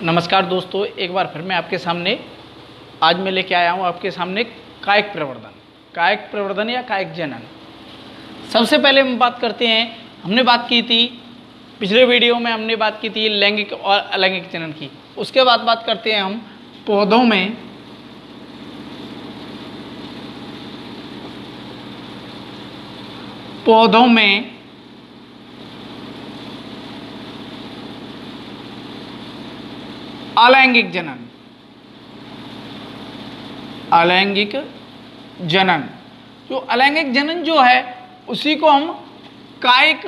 नमस्कार दोस्तों, एक बार फिर मैं आपके सामने आज मैं लेके आया हूँ आपके सामने कायिक प्रवर्धन या कायिक जनन। सबसे पहले हम बात करते हैं, हमने बात की थी पिछले वीडियो में, हमने बात की थी लैंगिक और अलैंगिक जनन की। उसके बाद बात करते हैं हम पौधों में अलैंगिक जनन। जो अलैंगिक जनन जो है उसी को हम कायिक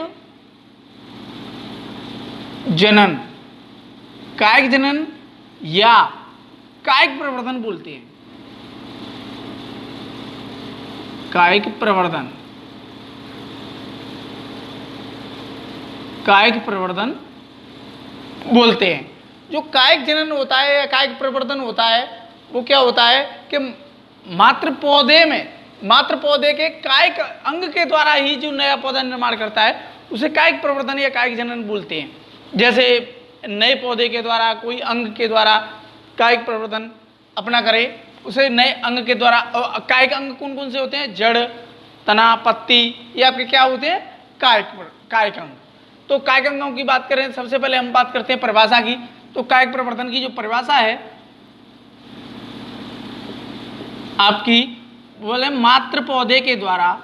जनन या कायिक प्रवर्धन बोलते हैं। कायिक प्रवर्धन बोलते हैं। जो कायिक जनन होता है या कायिक प्रवर्धन होता है वो क्या होता है कि मात्र पौधे के कायिक अंग के द्वारा ही जो नया पौधा निर्माण करता है उसे कायिक प्रवर्धन या कायिक जनन बोलते हैं। जैसे नए पौधे के द्वारा कोई अंग के द्वारा कायिक प्रवर्धन अपना करे, उसे नए अंग के द्वारा। कायिक अंग कौन कौन से होते हैं? जड़, तना, पत्ती, ये आपके क्या होते हैं? कायिक अंग। तो कायिक अंगों की बात करें, सबसे पहले हम बात करते हैं परिभाषा की। तो कायिक प्रवर्धन की जो परिभाषा है आपकी, बोले मात्र पौधे के द्वारा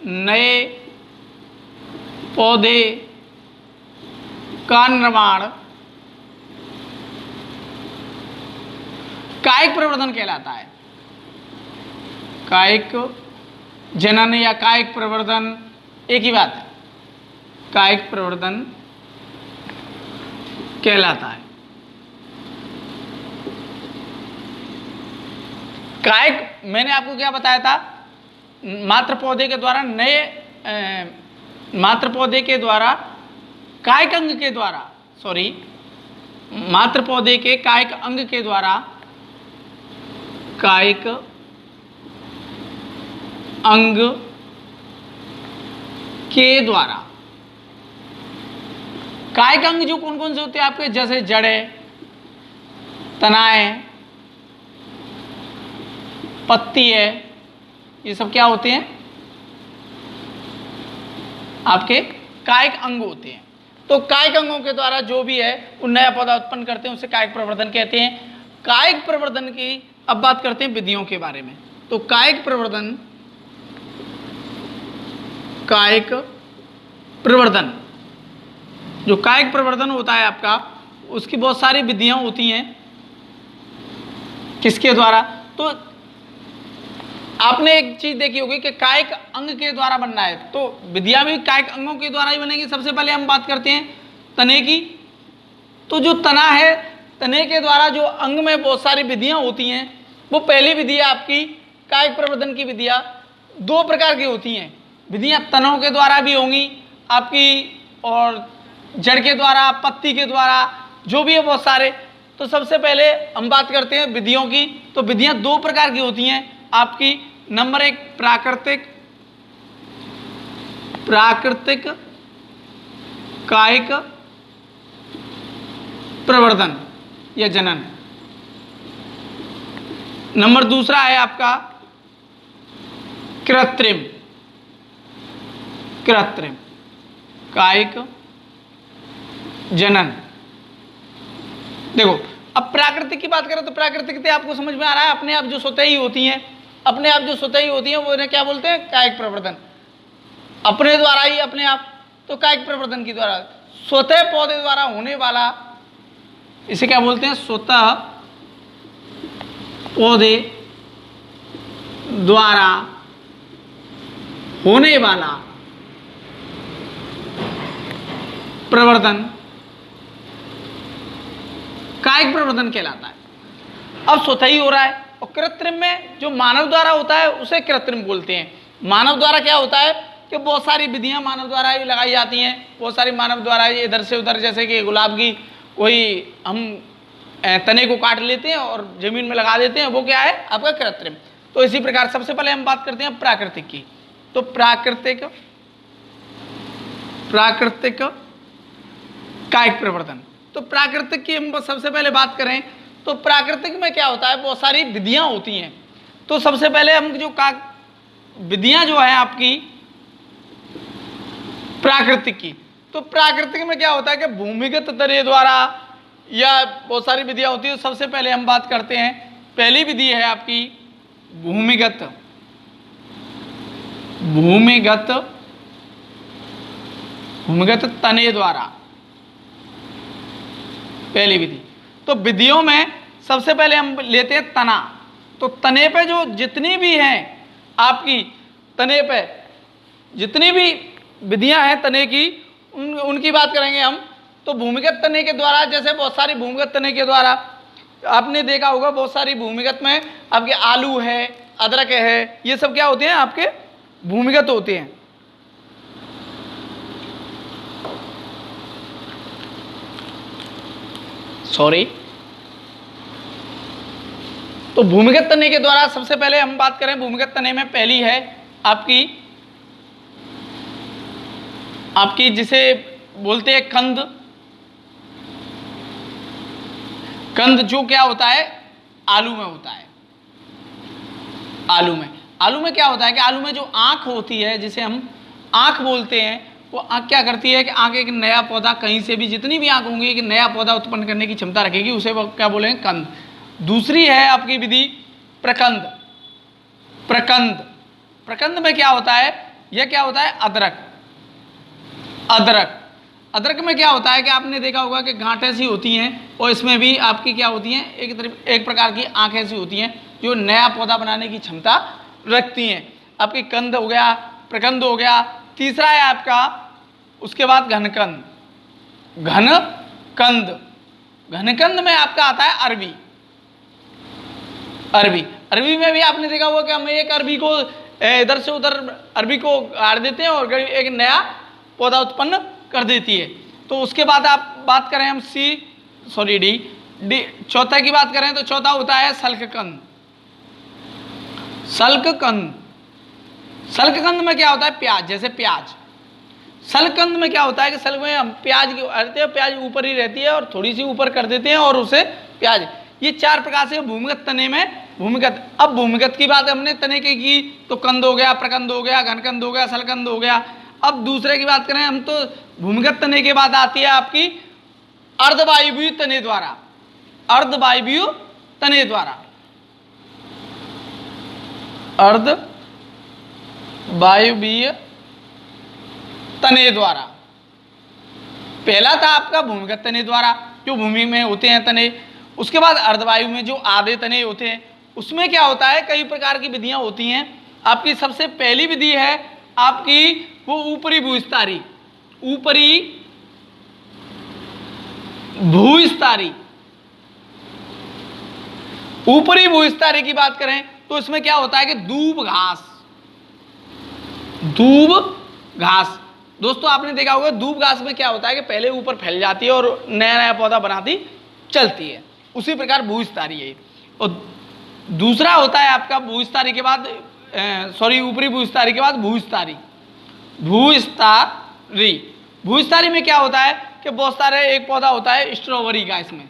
नए पौधे का निर्माण कायिक प्रवर्धन कहलाता है। कायिक जनन या कायिक प्रवर्धन एक ही बात है, कायिक प्रवर्धन कहलाता है। कायिक, मैंने आपको क्या बताया था? मात्र पौधे के द्वारा मात्र पौधे के द्वारा कायिक अंग के द्वारा, मात्र पौधे के कायिक अंग के द्वारा कायिक अंग के द्वारा कायिक अंग जो कौन कौन से होते हैं आपके? जैसे जड़े, तनाएं, पत्ती है, ये सब क्या होते हैं? आपके कायिक अंग होते हैं। तो कायिक अंगों के द्वारा जो भी है वो नया पौधा उत्पन्न करते हैं, उसे कायिक प्रवर्धन कहते हैं। कायिक प्रवर्धन की अब बात करते हैं विधियों के बारे में। तो कायिक प्रवर्धन जो कायिक प्रवर्धन होता है आपका, उसकी बहुत सारी विधियां होती हैं। किसके द्वारा? तो आपने एक चीज देखी होगी कि कायिक अंग के द्वारा बनना है, तो विधियां भी कायिक अंगों के द्वारा ही बनेगी। सबसे पहले हम बात करते हैं तने की। तो जो तना है, तने के द्वारा जो अंग में बहुत सारी विधियां होती हैं, वो पहली विधि है आपकी कायिक प्रवर्धन की विधियां। दो प्रकार की होती हैं विधियां, तनों के द्वारा भी होंगी आपकी और जड़ के द्वारा, पत्ती के द्वारा, जो भी है बहुत सारे। तो सबसे पहले हम बात करते हैं विधियों की। तो विधियां दो प्रकार की होती हैं आपकी। नंबर एक प्राकृतिक कायिक प्रवर्धन या जनन। नंबर दूसरा है आपका कृत्रिम कायिक जनन। देखो, अब प्राकृतिक की बात करें तो प्राकृतिक आपको समझ में आ रहा है, अपने आप जो स्वतः ही होती हैं, वो इन्हें क्या बोलते हैं? कायिक प्रवर्धन। अपने द्वारा ही, अपने आप, तो कायिक प्रवर्धन की द्वारा स्वतः पौधे द्वारा होने वाला, इसे क्या बोलते हैं? स्वतः पौधे द्वारा होने वाला प्रवर्धन कायिक प्रवर्धन कहलाता है। अब स्वतः ही हो रहा है। और कृत्रिम में जो मानव द्वारा होता है उसे कृत्रिम बोलते हैं। मानव द्वारा क्या होता है कि बहुत सारी विधियां मानव द्वारा ही लगाई जाती हैं, बहुत सारी मानव द्वारा इधर से उधर, जैसे कि गुलाब की कोई हम तने को काट लेते हैं और जमीन में लगा देते हैं, वो क्या है आपका कृत्रिम। तो इसी प्रकार सबसे पहले हम बात करते हैं प्राकृतिक की। तो प्राकृतिक कायिक प्रवर्धन। तो प्राकृतिक की हम सबसे पहले बात करें तो प्राकृतिक में क्या होता है, बहुत सारी विधियां होती हैं। तो सबसे पहले हम जो विधियां जो है आपकी प्राकृतिक की, तो प्राकृतिक में क्या होता है कि भूमिगत तने द्वारा या बहुत सारी विधियां होती है। सबसे पहले हम बात करते हैं, पहली विधि है आपकी भूमिगत तने द्वारा, पहली विधि। तो विधियों में सबसे पहले हम लेते हैं तना। तो तने पे जो जितनी भी हैं आपकी, तने पे जितनी भी विधियां हैं तने की, उनकी बात करेंगे हम। तो भूमिगत तने के द्वारा, जैसे बहुत सारी भूमिगत तने के द्वारा आपने देखा होगा, बहुत सारी भूमिगत में आपके आलू है, अदरक है, ये सब क्या होते हैं आपके भूमिगत होते हैं। सॉरी। तो भूमिगत तने के द्वारा सबसे पहले हम बात करें, भूमिगत तने में पहली है आपकी जिसे बोलते हैं कंद। कंद जो क्या होता है, आलू में होता है। आलू में क्या होता है कि आलू में जो आंख होती है, जिसे हम आंख बोलते हैं, वो आंख क्या करती है कि आंख एक नया पौधा, कहीं से भी जितनी भी आंख होंगी एक नया पौधा उत्पन्न करने की क्षमता रखेगी, उसे वो क्या बोलेंगे, कंद। दूसरी है आपकी विधि प्रकंद। प्रकंद में क्या होता है, यह क्या होता है, अदरक में क्या होता है कि आपने देखा होगा कि गांठें सी होती हैं, और इसमें भी आपकी क्या होती हैं, एक प्रकार की आंखें सी होती हैं जो नया पौधा बनाने की क्षमता रखती हैं। आपकी कंद हो गया, प्रकंद हो गया। तीसरा है आपका, उसके बाद घनकंद। घनकंद में आपका आता है अरबी में भी आपने देखा होगा कि हम एक अरबी को इधर से उधर अरबी को गाड़ देते हैं और एक नया पौधा उत्पन्न कर देती है। तो उसके बाद आप बात करें हम डी चौथा की बात करें तो चौथा होता है सल्ककंद। सल्ककंद में क्या होता है, प्याज, जैसे प्याज। सल्ककंद में क्या होता है कि सल्क में हम प्याज की प्याज ऊपर ही रहती है और थोड़ी सी ऊपर कर देते हैं और उसे प्याज। ये चार प्रकार से भूमिगत तने में भूमिगत। अब भूमिगत की बात हमने तने की तो कंद हो गया, प्रकंद हो गया, घनकंद हो गया, सल्ककंद हो गया। अब दूसरे की बात करें हम तो भूमिगत तने के बाद आती है आपकी अर्धवायवीय तने द्वारा। अर्धवायवीय तने द्वारा पहला था आपका भूमिगत तने द्वारा, जो भूमि में होते हैं तने। उसके बाद अर्धवायु में जो आधे तने होते हैं, उसमें क्या होता है, कई प्रकार की विधियां होती हैं। आपकी सबसे पहली विधि है आपकी वो ऊपरी भूविस्तारी। ऊपरी भूविस्तारी की बात करें तो इसमें क्या होता है कि दूब घास। दोस्तों आपने देखा होगा दूब घास में क्या होता है कि पहले ऊपर फैल जाती है और नया नया पौधा बनाती चलती है। उसी प्रकार भूविस्तारी है। और दूसरा होता है आपका भूविस्तारी के बाद ऊपरी भूविस्तारी के बाद भूविस्तारी में क्या होता है कि बहुत सारे एक पौधा होता है स्ट्रॉबेरी का। इसमें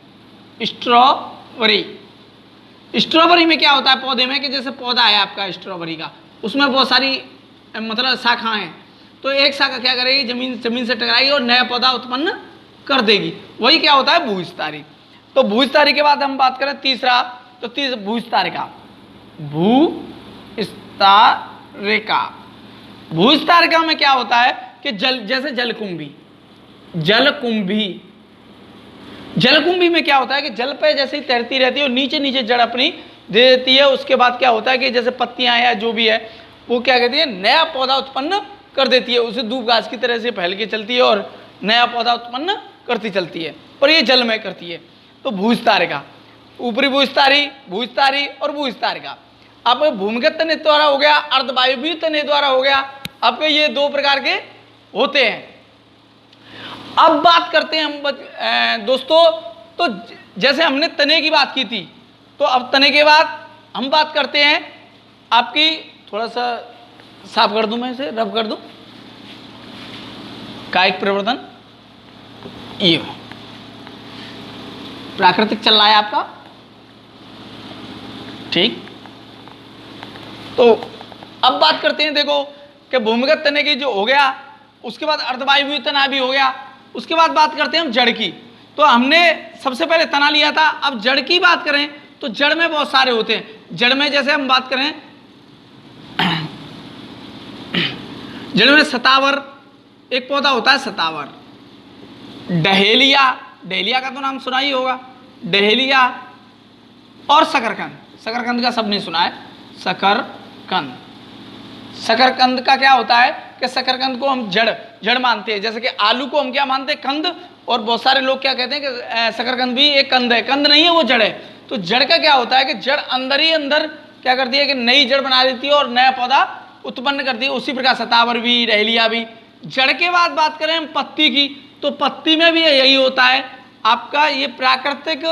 स्ट्रॉबेरी में क्या होता है पौधे में कि जैसे पौधा है आपका स्ट्रॉबेरी का, उसमें बहुत सारी मतलब शाखाएं हैं। तो एक शाखा क्या करेगी, जमीन से टकराएगी और नया पौधा उत्पन्न कर देगी। वही क्या होता है भूविस्तारी। तो भूविस्तारी के बाद हम बात करें तीसरा, तो भूविस्तारिका में क्या होता है कि जैसे जलकुंभी में क्या होता है कि जल पे जैसे ही तैरती रहती है और नीचे नीचे जड़ अपनी दे देती है। उसके बाद क्या होता है कि जैसे पत्तियां या जो भी है वो क्या कहती है, नया पौधा उत्पन्न कर देती है। उसे दूब घास की तरह से फैल के चलती है और नया पौधा उत्पन्न करती चलती है, और ये जल में करती है। तो भूविस्तारिका, ऊपरी भूविस्तारी और भूविस्तारिका। आपके भूमिगत तने द्वारा हो गया, अर्धवायवीय तने द्वारा हो गया। आपके ये दो प्रकार के होते हैं। अब बात करते हैं हम दोस्तों तो जैसे हमने तने की बात की थी, तो अब तने के बाद हम बात करते हैं आपकी, थोड़ा सा साफ कर दूं, मैं इसे रब कर दूं, कायिक प्रवर्धन। ये प्राकृतिक चल रहा है आपका, ठीक। तो अब बात करते हैं, देखो कि भूमिगत तने की जो हो गया, उसके बाद अर्धवायवीय तना भी हो गया, उसके बाद बात करते हैं हम जड़ की। तो हमने सबसे पहले तना लिया था, अब जड़ की बात करें तो जड़ में बहुत सारे होते हैं। जड़ में जैसे हम बात करें, जड़ में सतावर एक पौधा होता है, सतावर, डहेलिया, डहेलिया का तो नाम सुना ही होगा, डहेलिया, और शकरकंद। शकरकंद का सबने सुना है, शकरकंद। शकरकंद का क्या होता है कि शकरकंद को हम जड़ मानते हैं, जैसे कि आलू को हम क्या मानते हैं, कंद, और बहुत सारे लोग क्या कहते हैं कि शकरकंद भी एक कंद है। कंद नहीं है, वो जड़ है। तो जड़ का क्या होता है कि जड़ अंदर ही अंदर क्या करती है कि नई जड़ बना देती है और नया पौधा उत्पन्न करती है। उसी प्रकार सतावर भी, डहेलिया भी। जड़ के बाद बात करें हम पत्ती की, तो पत्ती में भी यही होता है आपका, ये प्राकृतिक,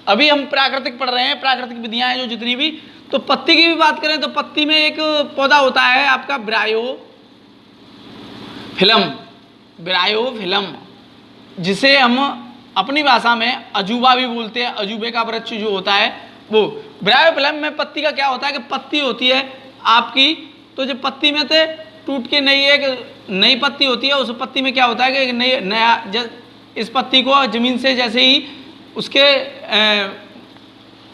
अभी हम प्राकृतिक पढ़ रहे हैं, प्राकृतिक विधियां हैं जो जितनी भी। तो पत्ती की भी बात करें तो पत्ती में एक पौधा होता है आपका ब्रायोफिलम, ब्रायोफिलम, जिसे हम अपनी भाषा में अजूबा भी बोलते हैं। अजूबे का वृक्ष जो होता है वो। ब्रायोफिलम में पत्ती का क्या होता है कि पत्ती होती है आपकी, तो जो पत्ती में से टूट के नई पत्ती होती है, उस पत्ती में क्या होता है कि नया इस पत्ती को जमीन से जैसे ही उसके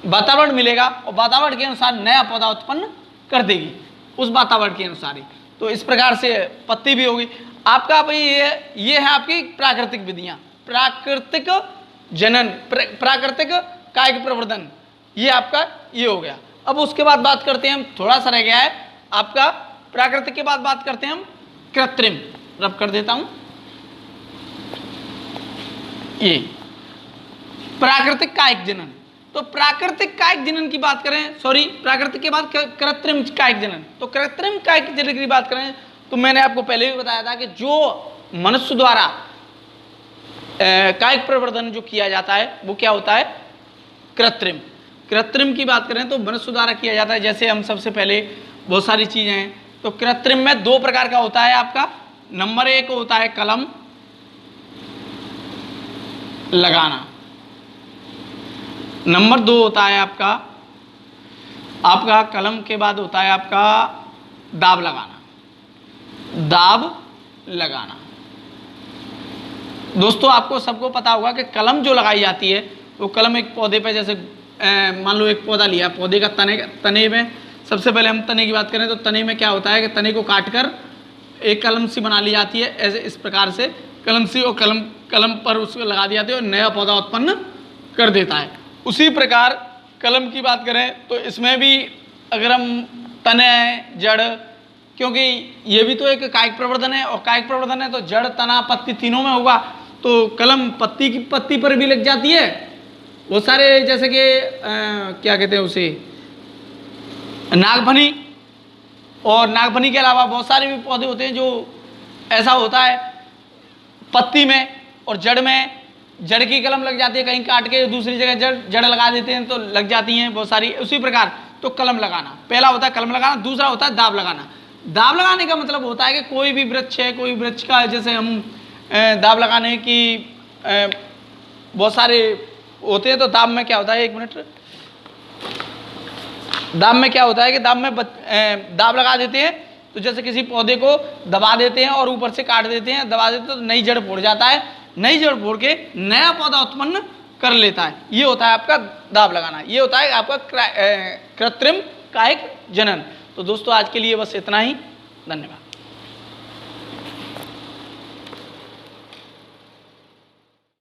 वातावरण मिलेगा और वातावरण के अनुसार नया पौधा उत्पन्न कर देगी, उस वातावरण के अनुसार ही। तो इस प्रकार से पत्ती भी होगी आपका भाई। ये है आपकी प्राकृतिक विधियां, प्राकृतिक जनन, प्राकृतिक कायिक प्रवर्धन, ये आपका ये हो गया। अब उसके बाद बात करते हैं हम, थोड़ा सा रह गया है आपका प्राकृतिक के बाद बात करते हैं हम कृत्रिम। रब कर देता हूं, ये प्राकृतिक कायिक जनन। तो प्राकृतिक कायिक जनन की बात करें, सॉरी, प्राकृतिक के बाद कृत्रिम कायिक जनन। तो कृत्रिम कायिक जनन की बात करें तो मैंने आपको पहले भी बताया था कि जो मनुष्य द्वारा कायिक प्रवर्धन जो किया जाता है वो क्या होता है, कृत्रिम। कृत्रिम की बात करें तो मनुष्य द्वारा किया जाता है। जैसे हम सबसे पहले बहुत सारी चीजें हैं, तो कृत्रिम में दो प्रकार का होता है आपका। नंबर एक होता है कलम लगाना, नंबर दो होता है आपका कलम के बाद होता है आपका दाब लगाना, दाब लगाना। दोस्तों आपको सबको पता होगा कि कलम जो लगाई जाती है वो कलम एक पौधे पे, जैसे मान लो एक पौधा लिया, पौधे का तने में, सबसे पहले हम तने की बात करें तो तने में क्या होता है कि तने को काटकर एक कलम सी बना ली जाती है, ऐसे इस प्रकार से कलम सी, और कलम पर उसको लगा दिया जाती है और नया पौधा उत्पन्न कर देता है। उसी प्रकार कलम की बात करें तो इसमें भी अगर हम तने, जड़, क्योंकि ये भी तो एक कायिक प्रवर्धन है, और कायिक प्रवर्धन है तो जड़, तना, पत्ती तीनों में होगा। तो कलम पत्ती पर भी लग जाती है। वो सारे जैसे कि क्या कहते हैं उसे, नागफनी, और नागफनी के अलावा बहुत सारे भी पौधे होते हैं जो ऐसा होता है पत्ती में और जड़ में। जड़ की कलम लग जाती है, कहीं काट के दूसरी जगह जड़ लगा देते हैं तो लग जाती हैं बहुत सारी। उसी प्रकार तो कलम लगाना, पहला होता है कलम लगाना, दूसरा होता है दाब लगाना। दाब लगाने का मतलब होता है कि कोई भी वृक्ष है, कोई वृक्ष का जैसे हम दाब लगाने की बहुत सारे होते हैं। तो दाब में क्या होता है, एक मिनट, दाब में क्या होता है कि दाब में दाब लगा देते हैं, तो जैसे किसी पौधे को दबा देते हैं और ऊपर से काट देते हैं, दबा देते हैं तो नई जड़ फोड़ जाता है, नई जड़ फोड़ के नया पौधा उत्पन्न कर लेता है। ये होता है आपका दाब लगाना, ये होता है आपका कृत्रिम कायिक जनन। तो दोस्तों आज के लिए बस इतना ही, धन्यवाद।